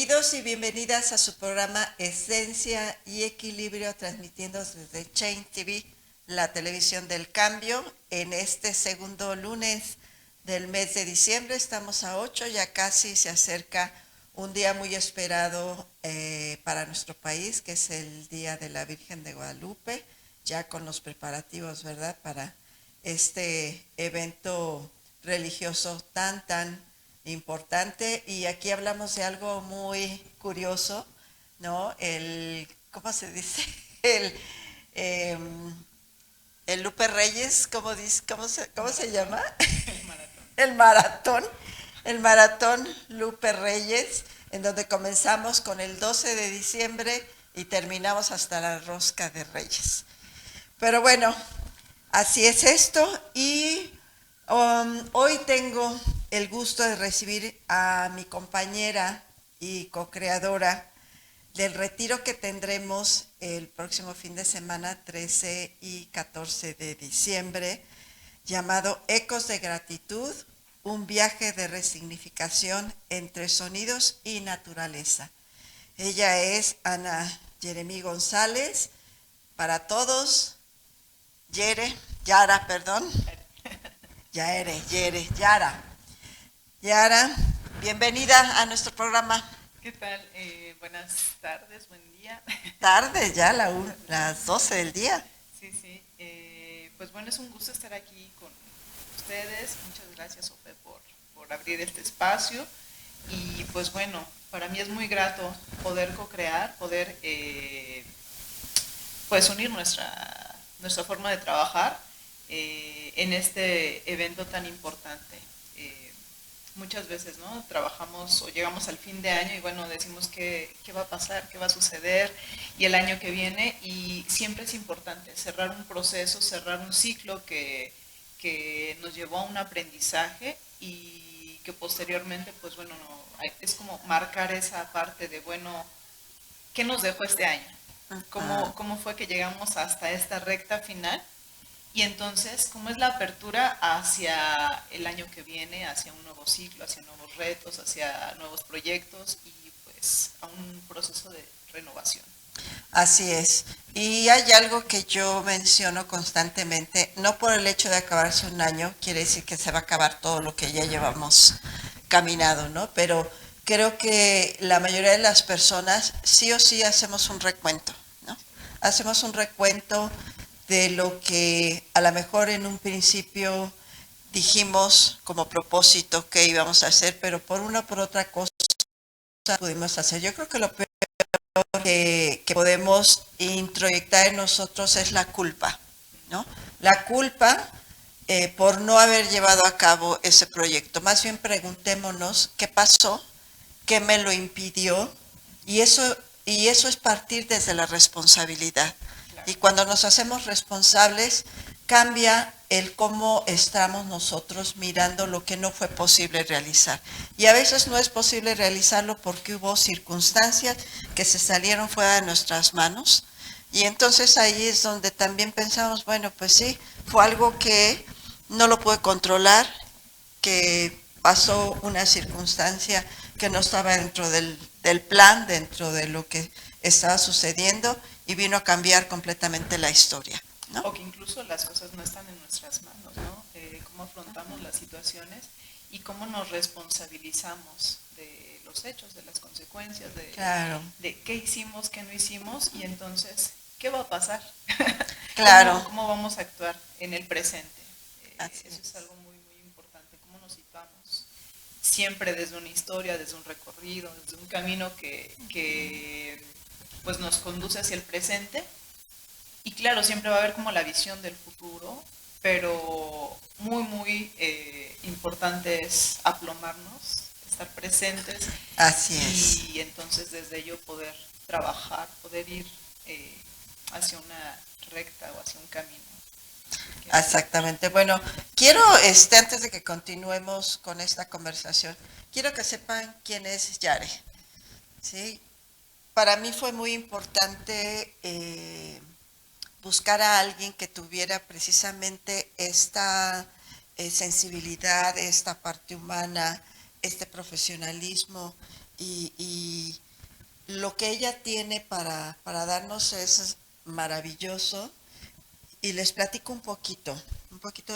Bienvenidos y bienvenidas a su programa Esencia y Equilibrio, transmitiendo desde Chain TV, la televisión del cambio. En este segundo lunes del mes de diciembre, estamos a 8, ya casi se acerca un día muy esperado para nuestro país, que es el Día de la Virgen de Guadalupe, ya con los preparativos, ¿verdad?, para este evento religioso tan importante. Y aquí hablamos de algo muy curioso, ¿no? ¿Cómo se dice? El, eh, el Lupe Reyes, ¿cómo dice? ¿Cómo se llama? El maratón. El maratón, el maratón Lupe Reyes, en donde comenzamos con el 12 de diciembre y terminamos hasta la Rosca de Reyes. Pero bueno, así es esto. Y hoy tengo el gusto de recibir a mi compañera y co-creadora del retiro que tendremos el próximo fin de semana, 13 y 14 de diciembre, llamado Ecos de Gratitud, un viaje de resignificación entre sonidos y naturaleza. Ella es Ana Jeremí González, para todos, Yara, perdón. Yara. Yara, bienvenida a nuestro programa. ¿Qué tal? Buenas tardes, buen día. Tarde ya, las 12 del día. Sí, sí. Pues bueno, es un gusto estar aquí con ustedes. Muchas gracias, Ofe, por abrir este espacio. Y pues bueno, para mí es muy grato poder co-crear, poder pues unir nuestra forma de trabajar en este evento tan importante. Muchas veces, ¿no? Trabajamos o llegamos al fin de año y bueno, decimos qué va a pasar, qué va a suceder y el año que viene, y siempre es importante cerrar un proceso, cerrar un ciclo que nos llevó a un aprendizaje y que posteriormente, pues bueno, es como marcar esa parte de, bueno, ¿qué nos dejó este año? ¿Cómo fue que llegamos hasta esta recta final? Y entonces, ¿cómo es la apertura hacia el año que viene, hacia un nuevo ciclo, hacia nuevos retos, hacia nuevos proyectos y pues a un proceso de renovación? Así es. Y hay algo que yo menciono constantemente, no por el hecho de acabarse un año, quiere decir que se va a acabar todo lo que ya llevamos caminado, ¿no? Pero creo que la mayoría de las personas sí o sí hacemos un recuento, ¿no? Hacemos un recuento de lo que a lo mejor en un principio dijimos como propósito que íbamos a hacer, pero por una o por otra cosa pudimos hacer. Yo creo que lo peor que podemos introyectar en nosotros es la culpa, ¿no? La culpa por no haber llevado a cabo ese proyecto. Más bien preguntémonos qué pasó, qué me lo impidió, y eso es partir desde la responsabilidad. Claro. Y cuando nos hacemos responsables, cambia el cómo estamos nosotros mirando lo que no fue posible realizar. Y a veces no es posible realizarlo porque hubo circunstancias que se salieron fuera de nuestras manos. Y entonces ahí es donde también pensamos, bueno, pues sí, fue algo que no lo pude controlar, que pasó una circunstancia que no estaba dentro del plan, dentro de lo que estaba sucediendo, y vino a cambiar completamente la historia, ¿no? O que incluso las cosas no están en nuestras manos, ¿no? Cómo afrontamos las situaciones y cómo nos responsabilizamos de los hechos, de las consecuencias, Claro. de qué hicimos, qué no hicimos, y entonces, ¿qué va a pasar? Claro. ¿Cómo vamos a actuar en el presente? Eso Es. es algo muy, muy importante, cómo nos situamos siempre desde una historia, desde un recorrido, desde un camino que pues nos conduce hacia el presente. Y claro, siempre va a haber como la visión del futuro, pero muy, muy importante es aplomarnos, estar presentes. Así es. Y entonces desde ello poder trabajar, poder ir hacia una recta o hacia un camino. Exactamente. Bueno, quiero, antes de que continuemos con esta conversación, quiero que sepan quién es Yare, ¿sí? Para mí fue muy importante buscar a alguien que tuviera precisamente esta sensibilidad, esta parte humana, este profesionalismo y lo que ella tiene para darnos es maravilloso. Y les platico un poquito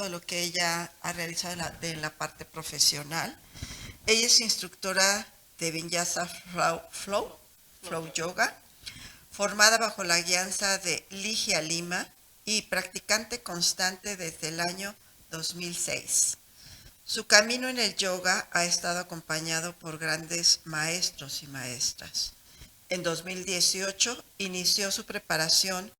de lo que ella ha realizado de la parte profesional. Ella es instructora de Vinyasa Flow Yoga, formada bajo la guianza de Ligia Lima y practicante constante desde el año 2006. Su camino en el yoga ha estado acompañado por grandes maestros y maestras. En 2018 inició su preparación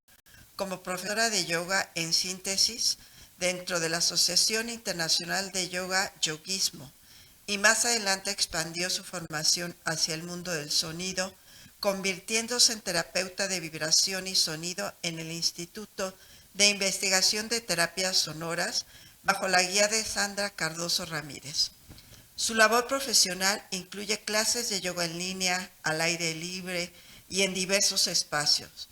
como profesora de yoga en síntesis dentro de la Asociación Internacional de Yoga Yoguismo y más adelante expandió su formación hacia el mundo del sonido, convirtiéndose en terapeuta de vibración y sonido en el Instituto de Investigación de Terapias Sonoras bajo la guía de Sandra Cardoso Ramírez. Su labor profesional incluye clases de yoga en línea, al aire libre y en diversos espacios,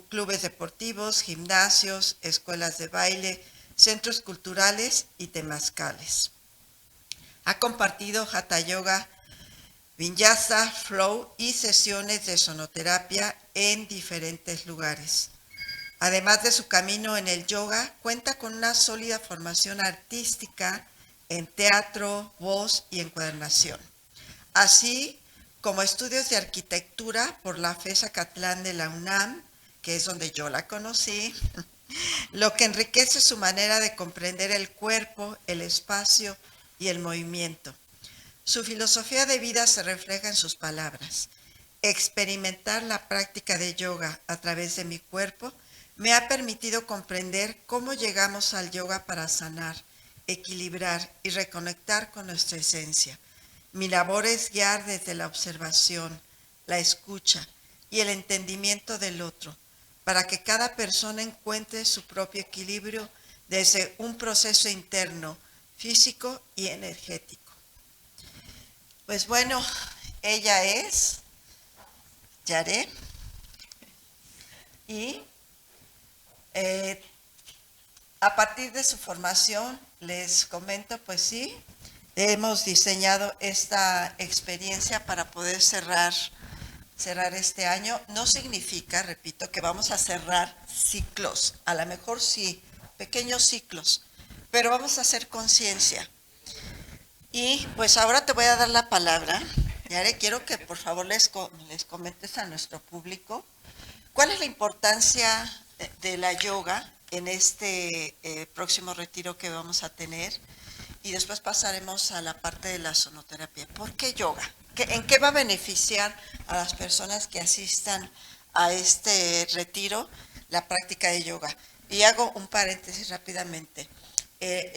clubes deportivos, gimnasios, escuelas de baile, centros culturales y temazcales. Ha compartido Hatha Yoga, Vinyasa, Flow y sesiones de sonoterapia en diferentes lugares. Además de su camino en el yoga, cuenta con una sólida formación artística en teatro, voz y encuadernación, así como estudios de arquitectura por la FES Acatlán de la UNAM, que es donde yo la conocí, lo que enriquece su manera de comprender el cuerpo, el espacio y el movimiento. Su filosofía de vida se refleja en sus palabras. Experimentar la práctica de yoga a través de mi cuerpo me ha permitido comprender cómo llegamos al yoga para sanar, equilibrar y reconectar con nuestra esencia. Mi labor es guiar desde la observación, la escucha y el entendimiento del otro, para que cada persona encuentre su propio equilibrio desde un proceso interno, físico y energético. Pues bueno, ella es Yaré y a partir de su formación, les comento, pues sí, hemos diseñado esta experiencia para poder cerrar este año. No significa, repito, que vamos a cerrar ciclos, a lo mejor sí, pequeños ciclos, pero vamos a hacer conciencia. Y pues ahora te voy a dar la palabra. Yare, quiero que por favor les comentes a nuestro público cuál es la importancia de la yoga en este próximo retiro que vamos a tener, y después pasaremos a la parte de la sonoterapia. ¿Por qué yoga? ¿En qué va a beneficiar a las personas que asistan a este retiro la práctica de yoga? Y hago un paréntesis rápidamente.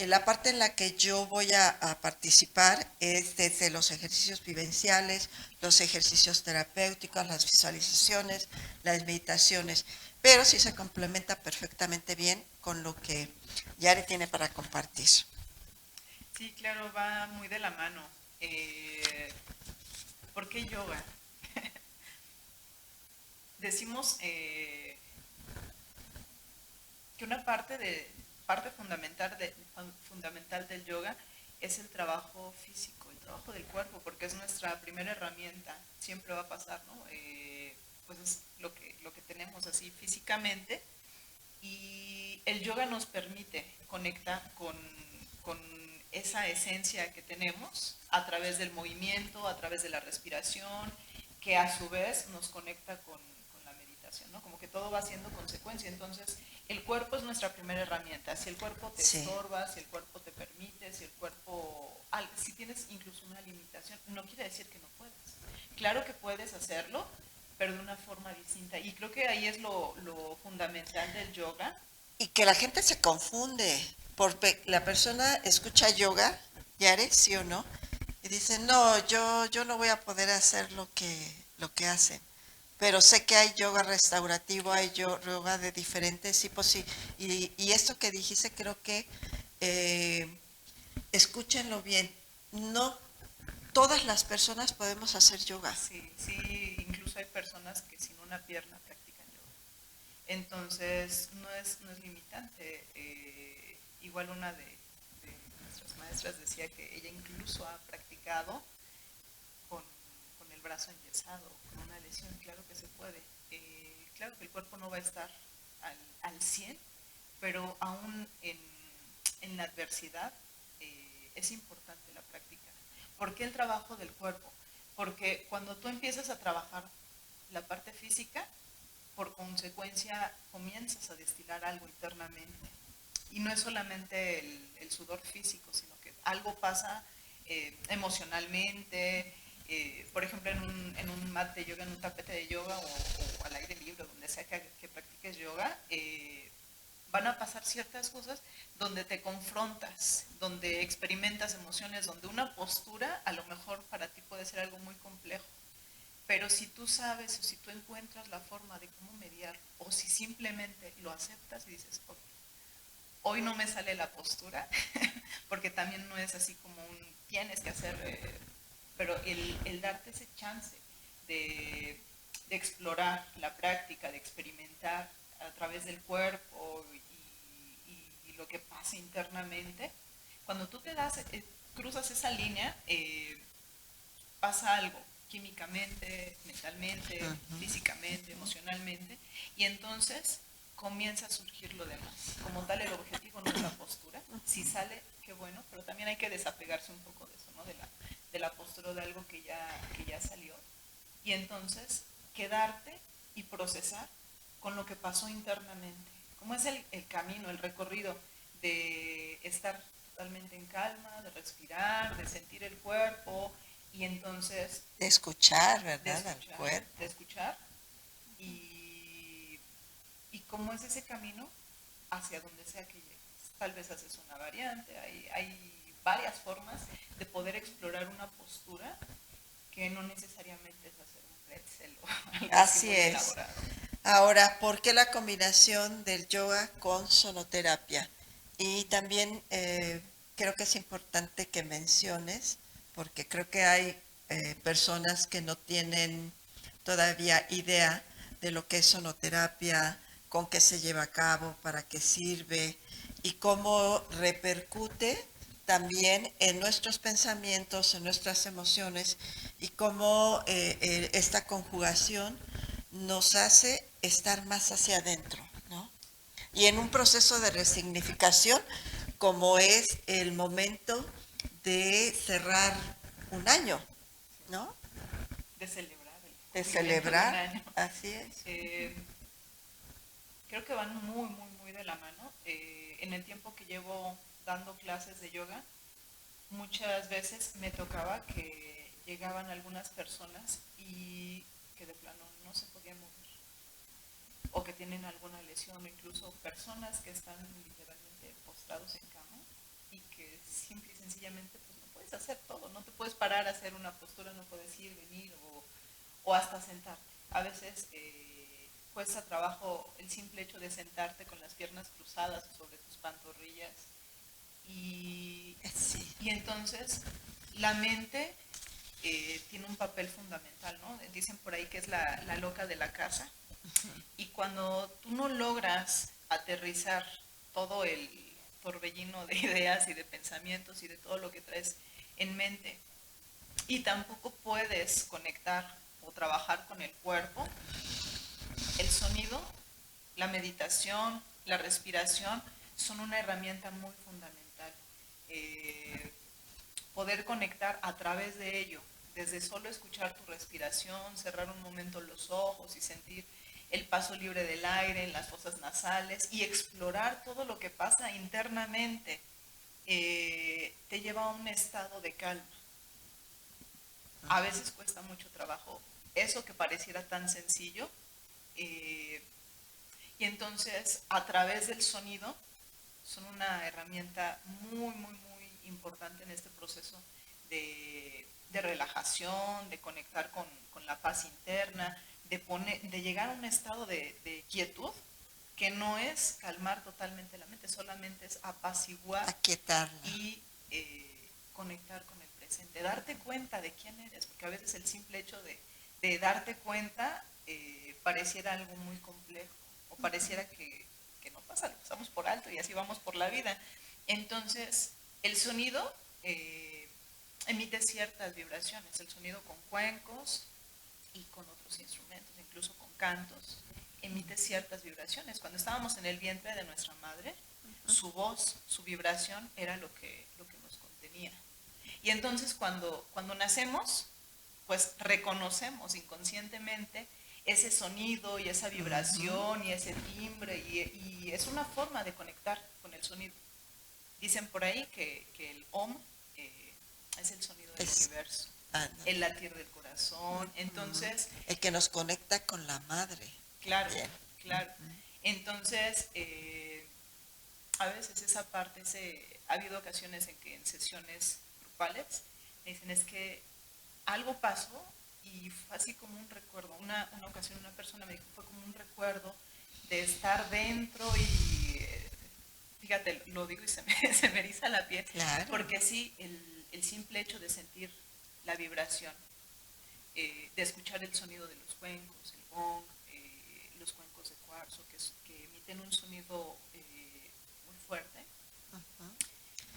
La parte en la que yo voy a participar es desde los ejercicios vivenciales, los ejercicios terapéuticos, las visualizaciones, las meditaciones, pero sí se complementa perfectamente bien con lo que Yari tiene para compartir. Sí, claro, va muy de la mano. ¿Por qué yoga? Decimos que una parte fundamental del yoga es el trabajo físico, el trabajo del cuerpo, porque es nuestra primera herramienta. Siempre va a pasar, ¿no? Pues es lo que tenemos así físicamente, y el yoga nos permite conectar con esa esencia que tenemos a través del movimiento, a través de la respiración, que a su vez nos conecta con la meditación, ¿no? Como que todo va siendo consecuencia. Entonces, el cuerpo es nuestra primera herramienta. Si el cuerpo te estorba, si el cuerpo te permite, si tienes incluso una limitación, no quiere decir que no puedes. Claro que puedes hacerlo, pero de una forma distinta. Y creo que ahí es lo fundamental del yoga. Y que la gente se confunde, porque la persona escucha yoga, Yare, sí o no, y dice, no, yo no voy a poder hacer lo que hacen. Pero sé que hay yoga restaurativo, hay yoga de diferentes tipos, y esto que dijiste creo que escúchenlo bien, no todas las personas podemos hacer yoga. Sí, incluso hay personas que sin una pierna practican yoga. Entonces, no es limitante. Igual una de nuestras maestras decía que ella incluso ha practicado con el brazo enyesado, con una lesión, claro que se puede. Claro que el cuerpo no va a estar al 100, pero aún en la adversidad es importante la práctica. ¿Por qué el trabajo del cuerpo? Porque cuando tú empiezas a trabajar la parte física, por consecuencia comienzas a destilar algo internamente. Y no es solamente el sudor físico, sino que algo pasa emocionalmente, por ejemplo, en un mat de yoga, en un tapete de yoga o al aire libre, donde sea que practiques yoga, van a pasar ciertas cosas donde te confrontas, donde experimentas emociones, donde una postura a lo mejor para ti puede ser algo muy complejo. Pero si tú sabes o si tú encuentras la forma de cómo mediar, o si simplemente lo aceptas y dices, ok, hoy no me sale la postura, porque también no es así como un tienes que hacer, pero el darte ese chance de, de explorar la práctica, de experimentar a través del cuerpo y lo que pasa internamente, cuando tú te das, cruzas esa línea, pasa algo químicamente, mentalmente, físicamente, emocionalmente, y entonces comienza a surgir lo demás. Como tal, el objetivo no es la postura. Si sale, qué bueno, pero también hay que desapegarse un poco de eso, ¿no? De la postura de algo que ya salió. Y entonces, quedarte y procesar con lo que pasó internamente. ¿Cómo es el camino, el recorrido de estar totalmente en calma, de respirar, de sentir el cuerpo y entonces... De escuchar, ¿verdad? Al cuerpo. De escuchar y cómo es ese camino hacia donde sea que llegues. Tal vez haces una variante, hay varias formas de poder explorar una postura que no necesariamente es hacer un pretzel o algo así muy es. Elaborado. Ahora, ¿por qué la combinación del yoga con sonoterapia? Y también creo que es importante que menciones, porque creo que hay personas que no tienen todavía idea de lo que es sonoterapia, con qué se lleva a cabo, para qué sirve y cómo repercute también en nuestros pensamientos, en nuestras emociones y cómo esta conjugación nos hace estar más hacia adentro, ¿no? Y en un proceso de resignificación, como es el momento de cerrar un año, ¿no? De celebrar. De celebrar, de un año. así es. Creo que van muy, muy, muy de la mano. En el tiempo que llevo dando clases de yoga, muchas veces me tocaba que llegaban algunas personas y que de plano no se podían mover o que tienen alguna lesión, incluso personas que están literalmente postrados en cama y que simple y sencillamente pues no puedes hacer todo, no te puedes parar a hacer una postura, no puedes ir, venir o hasta sentarte. A veces cuesta trabajo el simple hecho de sentarte con las piernas cruzadas sobre tus pantorrillas y entonces la mente tiene un papel fundamental, ¿no? Dicen por ahí que es la loca de la casa. Y cuando tú no logras aterrizar todo el torbellino de ideas y de pensamientos y de todo lo que traes en mente, y tampoco puedes conectar o trabajar con el cuerpo, el sonido, la meditación, la respiración son una herramienta muy fundamental. Poder conectar a través de ello, desde solo escuchar tu respiración, cerrar un momento los ojos y sentir el paso libre del aire en las fosas nasales y explorar todo lo que pasa internamente, te lleva a un estado de calma. A veces cuesta mucho trabajo eso que pareciera tan sencillo, y entonces a través del sonido son una herramienta muy, muy, muy importante en este proceso de relajación, de conectar con la paz interna, de llegar a un estado de quietud que no es calmar totalmente la mente, solamente es apaciguar y conectar con el presente, darte cuenta de quién eres, porque a veces el simple hecho de darte cuenta pareciera algo muy complejo o pareciera que no pasa, lo pasamos por alto y así vamos por la vida. Entonces, el sonido emite ciertas vibraciones, el sonido con cuencos, y con otros instrumentos, incluso con cantos, emite ciertas vibraciones. Cuando estábamos en el vientre de nuestra madre, su voz, su vibración era lo que nos contenía. Y entonces cuando nacemos, pues reconocemos inconscientemente ese sonido y esa vibración y ese timbre y es una forma de conectar con el sonido. Dicen por ahí que el Om es el sonido del universo, el latir del corazón. Entonces, el que nos conecta con la madre. Claro, bien. Claro. Entonces, a veces esa parte, ha habido ocasiones en que en sesiones grupales me dicen es que algo pasó y fue así como un recuerdo. Una ocasión una persona me dijo, fue como un recuerdo de estar dentro y, fíjate, lo digo y se me eriza la piel, claro. Porque sí, el simple hecho de sentir la vibración, de escuchar el sonido de los cuencos, el gong, los cuencos de cuarzo, que emiten un sonido muy fuerte.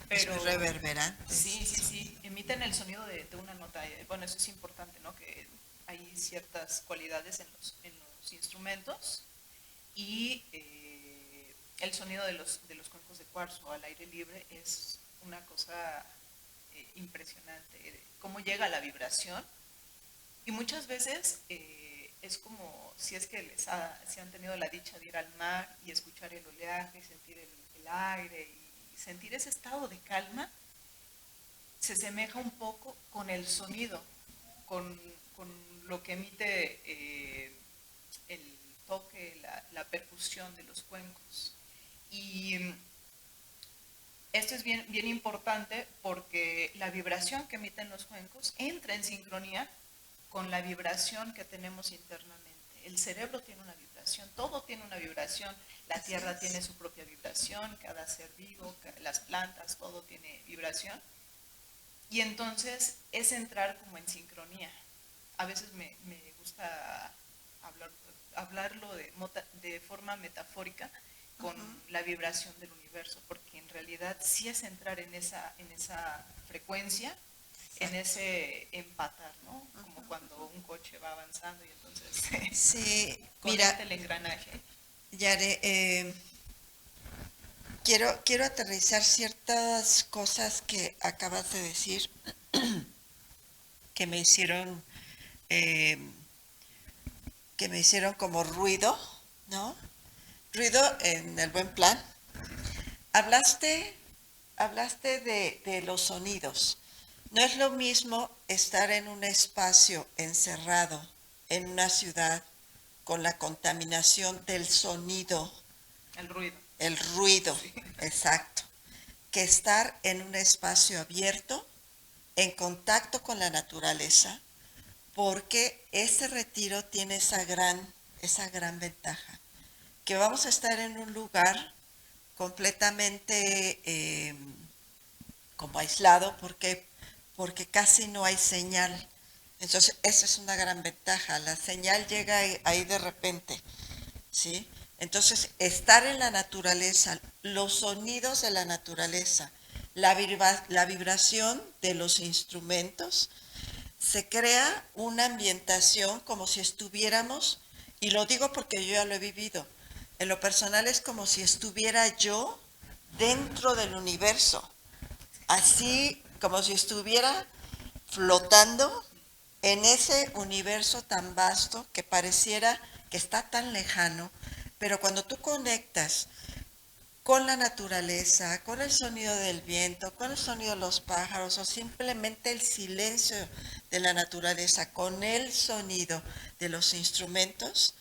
Pero, es muy reverberante. Sí, emiten el sonido de una nota. Bueno, eso es importante, ¿no? Que hay ciertas cualidades en los instrumentos y el sonido de los cuencos de cuarzo al aire libre es una cosa impresionante. Cómo llega la vibración y muchas veces es como si es que si han tenido la dicha de ir al mar y escuchar el oleaje, sentir el aire y sentir ese estado de calma, se asemeja un poco con el sonido, con lo que emite el toque, la percusión de los cuencos. Y esto es bien, bien importante porque la vibración que emiten los cuencos entra en sincronía con la vibración que tenemos internamente. El cerebro tiene una vibración, todo tiene una vibración, la tierra tiene su propia vibración, cada ser vivo, las plantas, todo tiene vibración. Y entonces es entrar como en sincronía. A veces me gusta hablarlo de forma metafórica con la vibración del universo, porque en realidad sí es entrar en esa frecuencia, en ese empatar, ¿no? Como cuando un coche va avanzando y entonces sí, conecta el engranaje. Yare, quiero aterrizar ciertas cosas que acabas de decir que me hicieron como ruido, ¿no? Ruido en el buen plan. Hablaste de los sonidos. No es lo mismo estar en un espacio encerrado, en una ciudad, con la contaminación del sonido. El ruido, sí. Exacto. Que estar en un espacio abierto, en contacto con la naturaleza, porque ese retiro tiene esa gran ventaja. Que vamos a estar en un lugar completamente como aislado, porque casi no hay señal. Entonces, esa es una gran ventaja. La señal llega ahí de repente, ¿sí? Entonces, estar en la naturaleza, los sonidos de la naturaleza, la vibración de los instrumentos, se crea una ambientación como si estuviéramos, y lo digo porque yo ya lo he vivido, en lo personal es como si estuviera yo dentro del universo, así como si estuviera flotando en ese universo tan vasto que pareciera que está tan lejano, pero cuando tú conectas con la naturaleza, con el sonido del viento, con el sonido de los pájaros o simplemente el silencio de la naturaleza, con el sonido de los instrumentos,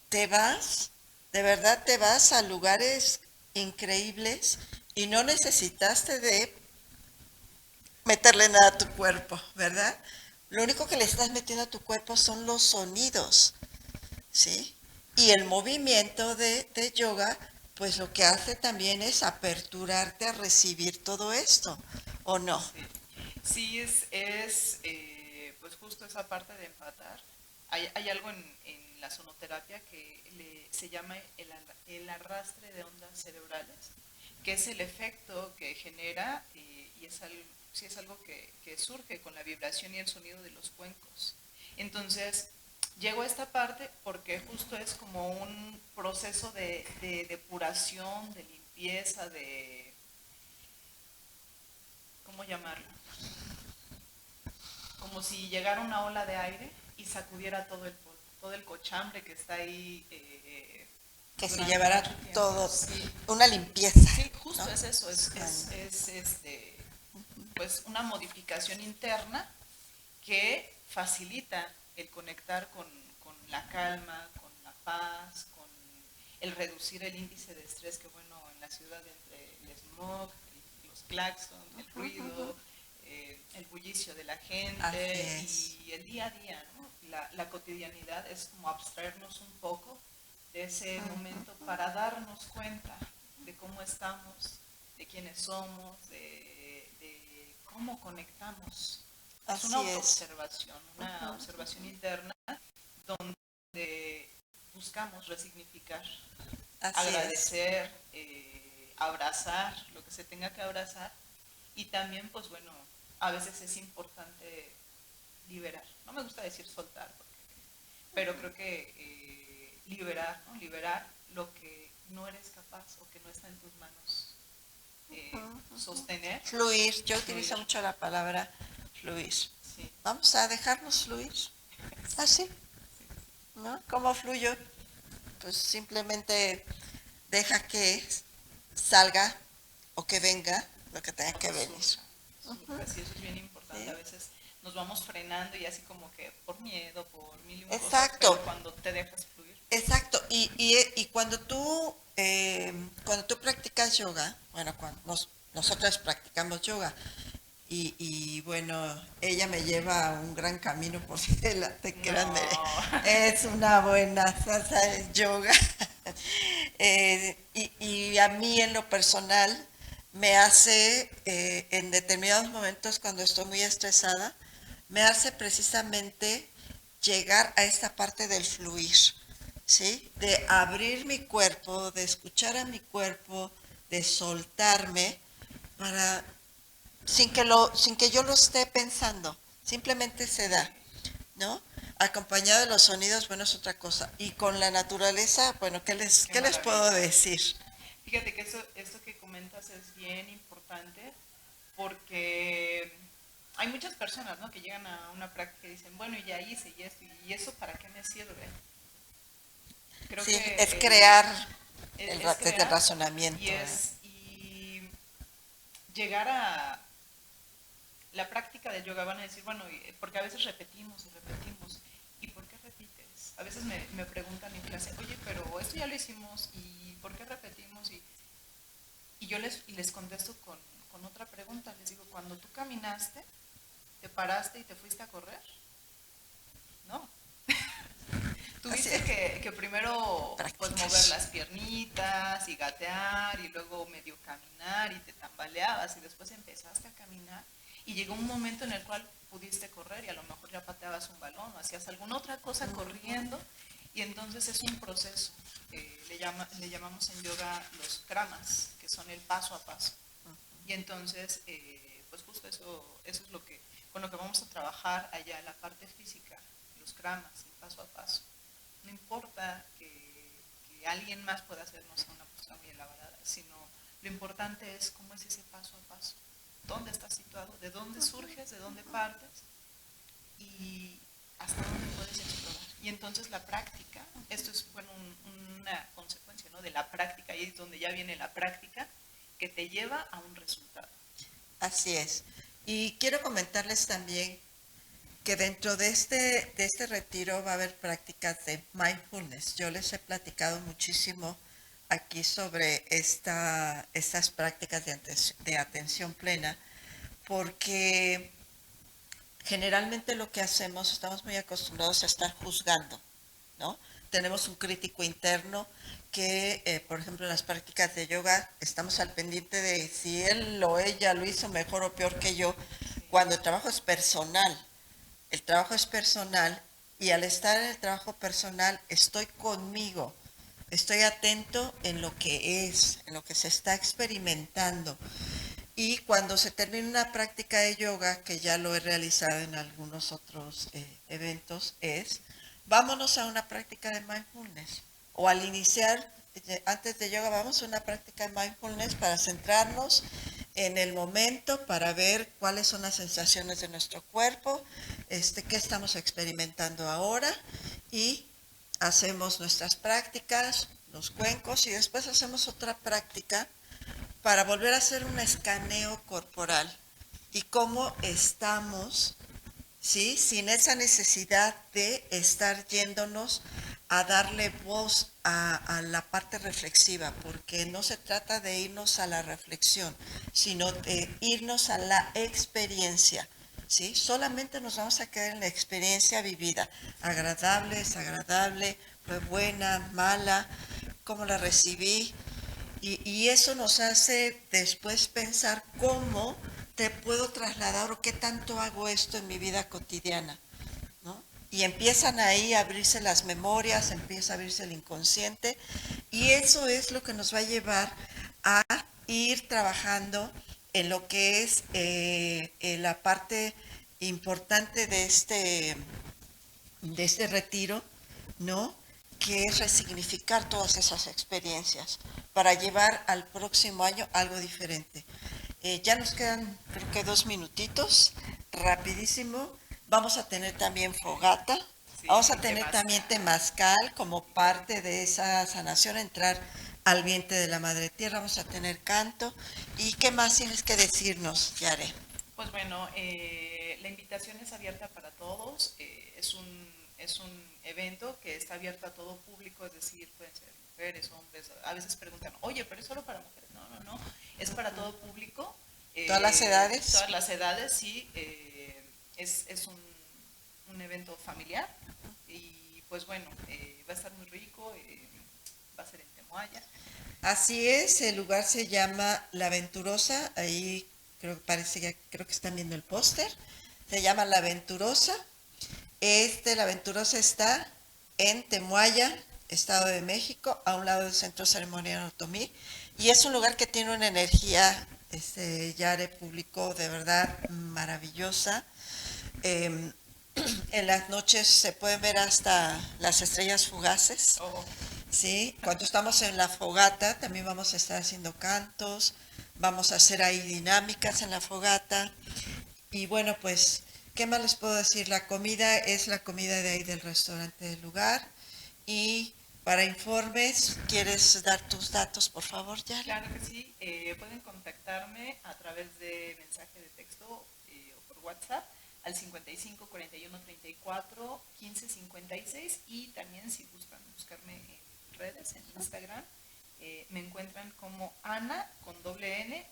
te vas, de verdad te vas a lugares increíbles y no necesitaste de meterle nada a tu cuerpo, ¿verdad? Lo único que le estás metiendo a tu cuerpo son los sonidos, ¿sí? Y el movimiento de yoga, pues lo que hace también es aperturarte a recibir todo esto, ¿o no? Sí, pues justo esa parte de empatar. Hay algo en la sonoterapia que se llama el arrastre de ondas cerebrales, que es el efecto que genera y es algo que surge con la vibración y el sonido de los cuencos. Entonces, llego a esta parte porque justo es como un proceso de depuración, de limpieza, de, ¿cómo llamarlo? Como si llegara una ola de aire y sacudiera todo el polvo, todo el cochambre que está ahí Que se durante llevará mucho tiempo. todo, Sí, una limpieza, sí, justo ¿no? es eso, pues una modificación interna que facilita el conectar con la calma, con la paz, con el reducir el índice de estrés que, bueno, en la ciudad entre el smog, los claxons, el ruido, el bullicio de la gente y el día a día, ¿no? La cotidianidad es como abstraernos un poco de ese momento para darnos cuenta de cómo estamos, de quiénes somos, de cómo conectamos. Es una Así es. autoobservación, una observación interna donde buscamos resignificar, Así agradecer, abrazar lo que se tenga que abrazar y también, pues bueno, a veces es importante liberar. No me gusta decir soltar, pero creo que liberar, ¿no? Liberar lo que no eres capaz o que no está en tus manos sostener. Fluir, yo Fluir. utilizo mucho la palabra fluir. Sí. Vamos a dejarnos fluir. Así, ¿no? ¿Cómo fluyo? Pues simplemente deja que salga o que venga lo que tenga que venir. Sí, eso es bien importante. ¿Sí? A veces nos vamos frenando y así como que por miedo, por mil y un cosas, pero cuando te dejas fluir. Exacto, y cuando tú practicas yoga, bueno, cuando nosotras practicamos yoga, y bueno, ella me lleva a un gran camino por delante, créanme, es una buena salsa de yoga. Y a mí en lo personal me hace, en determinados momentos cuando estoy muy estresada, me hace precisamente llegar a esta parte del fluir, ¿sí? De abrir mi cuerpo, de escuchar a mi cuerpo, de soltarme para sin que yo lo esté pensando, simplemente se da, ¿no? Acompañado de los sonidos, bueno, es otra cosa. Y con la naturaleza, bueno, ¿qué les puedo decir? Fíjate que esto que comentas es bien importante porque hay muchas personas, ¿no?, que llegan a una práctica y dicen, bueno, ya hice y eso ¿para qué me sirve? Creo sí, que es crear el razonamiento. Y llegar a la práctica del yoga, van a decir, bueno, porque a veces repetimos y repetimos. ¿Y por qué repites? A veces me preguntan en clase, oye, pero esto ya lo hicimos, ¿y por qué repetimos? Y yo les contesto con otra pregunta. Les digo, cuando tú caminaste, te paraste y te fuiste a correr. No. Tuviste que primero pues, mover las piernitas y gatear y luego medio caminar y te tambaleabas y después empezaste a caminar y llegó un momento en el cual pudiste correr y a lo mejor ya pateabas un balón o hacías alguna otra cosa corriendo y entonces es un proceso. Le llamamos en yoga los kramas, que son el paso a paso. Y entonces, pues justo eso es lo que, con lo que vamos a trabajar allá, la parte física, los kramas, el paso a paso. No importa que alguien más pueda hacernos una postura muy elaborada, sino lo importante es cómo es ese paso a paso. ¿Dónde estás situado? ¿De dónde surges? ¿De dónde partes? Y hasta dónde puedes explorar. Y entonces la práctica, esto es bueno, una consecuencia, ¿no?, de la práctica, y es donde ya viene la práctica que te lleva a un resultado. Así es. Y quiero comentarles también que dentro de este retiro va a haber prácticas de mindfulness. Yo les he platicado muchísimo aquí sobre estas prácticas de atención plena, porque generalmente lo que hacemos, estamos muy acostumbrados a estar juzgando, ¿no? Tenemos un crítico interno que, por ejemplo, en las prácticas de yoga estamos al pendiente de si él o ella lo hizo mejor o peor que yo, cuando el trabajo es personal. El trabajo es personal y al estar en el trabajo personal estoy conmigo, estoy atento en lo que es, en lo que se está experimentando. Y cuando se termina una práctica de yoga, que ya lo he realizado en algunos otros eventos, es vámonos a una práctica de mindfulness. O al iniciar, antes de yoga, vamos a una práctica de mindfulness para centrarnos en el momento, para ver cuáles son las sensaciones de nuestro cuerpo, qué estamos experimentando ahora, y hacemos nuestras prácticas, los cuencos, y después hacemos otra práctica para volver a hacer un escaneo corporal y cómo estamos, ¿sí? Sin esa necesidad de estar yéndonos a darle voz a la parte reflexiva, porque no se trata de irnos a la reflexión, sino de irnos a la experiencia, ¿sí? Solamente nos vamos a quedar en la experiencia vivida, agradable, desagradable, fue buena, mala, cómo la recibí, y eso nos hace después pensar cómo te puedo trasladar o qué tanto hago esto en mi vida cotidiana, ¿no? Y empiezan ahí a abrirse las memorias, empieza a abrirse el inconsciente, y eso es lo que nos va a llevar a ir trabajando en lo que es la parte importante de este retiro, ¿no? Que es resignificar todas esas experiencias para llevar al próximo año algo diferente. Ya nos quedan, creo que 2 minutitos, rapidísimo. Vamos a tener también fogata, Sí, vamos a tener temazcal. también temazcal como parte de esa sanación, entrar al vientre de la Madre Tierra, vamos a tener canto. ¿Y qué más tienes que decirnos, Yare? Pues bueno, la invitación es abierta para todos, es un evento que está abierto a todo público, es decir, pueden ser mujeres, hombres, a veces preguntan, oye, pero es solo para mujeres. No, no, no, es para todo público. ¿Todas las edades? Todas las edades, sí, es un evento familiar y pues bueno, va a estar muy rico, va a ser en Temoaya. Así es, el lugar se llama La Venturosa, ahí creo que están viendo el póster, se llama La Venturosa. La Venturosa está en Temoaya, Estado de México, a un lado del Centro Ceremonial Otomí, y es un lugar que tiene una energía, Yare publicó, de verdad maravillosa. En las noches se pueden ver hasta las estrellas fugaces. Oh. ¿Sí? Cuando estamos en la fogata también vamos a estar haciendo cantos, vamos a hacer ahí dinámicas en la fogata. Y bueno, pues, ¿qué más les puedo decir? La comida es la comida de ahí del restaurante del lugar. Y para informes, ¿quieres dar tus datos, por favor, Yara? Claro que sí, pueden contactarme a través de mensaje de texto o por WhatsApp al 55 41 34 15 56, y también si gustan buscarme en redes, en Instagram, me encuentran como Ana con doble N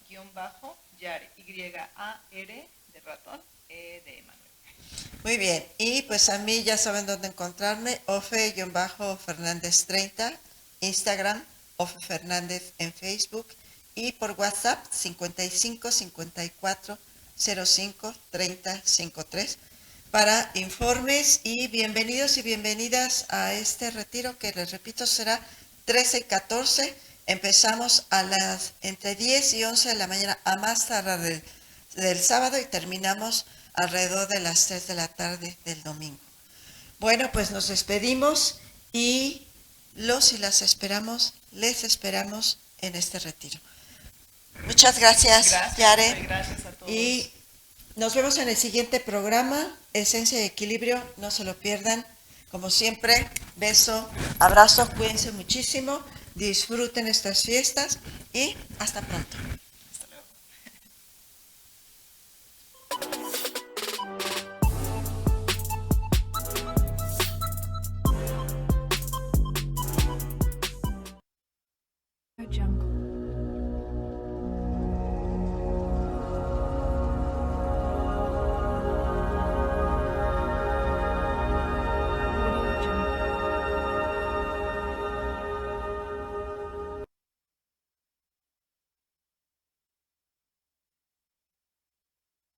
_Yare, Y-A-R de ratón, de Manuel. Muy bien, y pues a mí ya saben dónde encontrarme, Ofe-Fernández 30, Instagram, Ofe Fernández en Facebook, y por WhatsApp 55 54 05 30 53 para informes. Y bienvenidos y bienvenidas a este retiro que les repito será 13 y 14. Empezamos entre 10 y 11 de la mañana a más tardar del sábado, y terminamos alrededor de las 3 de la tarde del domingo. Bueno, pues nos despedimos y les esperamos en este retiro. Muchas gracias, Yare. Gracias a todos. Y nos vemos en el siguiente programa, Esencia y Equilibrio, no se lo pierdan. Como siempre, beso, abrazo, cuídense muchísimo, disfruten estas fiestas y hasta pronto.